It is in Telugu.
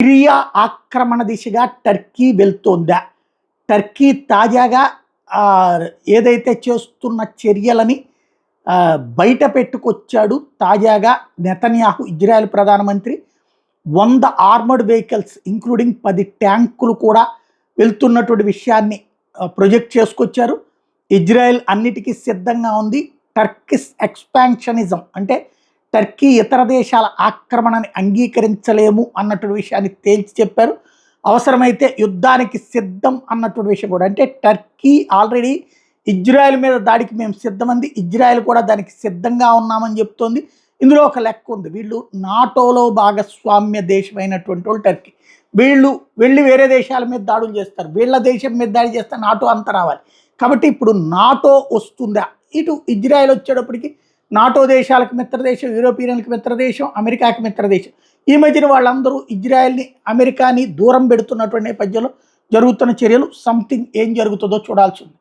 సిరియా ఆక్రమణ దిశగా టర్కీ వెళ్తోందా? టర్కీ తాజాగా ఏదైతే చేస్తున్న చర్యలని బయట పెట్టుకొచ్చాడు. తాజాగా నెతన్యాహు, ఇజ్రాయెల్ ప్రధానమంత్రి 100 ఆర్మర్డ్ వెహికల్స్ ఇంక్లూడింగ్ 10 ట్యాంకులు కూడా వెళ్తున్నటువంటి విషయాన్ని ప్రొజెక్ట్ చేసుకొచ్చారు. ఇజ్రాయెల్ అన్నిటికీ సిద్ధంగా ఉంది. టర్కిష్ ఎక్స్పాన్షనిజం అంటే టర్కీ ఇతర దేశాల ఆక్రమణని అంగీకరించలేము అన్నటువంటి విషయాన్ని తేల్చి చెప్పారు. అవసరమైతే యుద్ధానికి సిద్ధం అన్నటువంటి విషయం కూడా, అంటే టర్కీ ఆల్రెడీ ఇజ్రాయెల్ మీద దాడికి మేము సిద్ధమంది, ఇజ్రాయెల్ కూడా దానికి సిద్ధంగా ఉన్నామని చెప్తోంది. ఇందులో ఒక లెక్క ఉంది. వీళ్ళు నాటోలో భాగస్వామ్య దేశమైనటువంటి వాళ్ళు టర్కీ. వీళ్ళు వెళ్ళి వేరే దేశాల మీద దాడులు చేస్తారు. వీళ్ళ దేశం మీద దాడి చేస్తే నాటో అంత రావాలి. కాబట్టి ఇప్పుడు నాటో వస్తుందా? ఇటు ఇజ్రాయెల్ వచ్చేటప్పటికి నాటో దేశాలకు మిత్రదేశం, యూరోపియన్లకు మిత్రదేశం, అమెరికాకి మిత్రదేశం. ఈ మధ్యన వాళ్ళందరూ ఇజ్రాయెల్ని, అమెరికాని దూరం పెడుతున్నటువంటి నేపథ్యంలో జరుగుతున్న చర్యలు సంథింగ్ ఏం జరుగుతుందో చూడాల్సి ఉంది.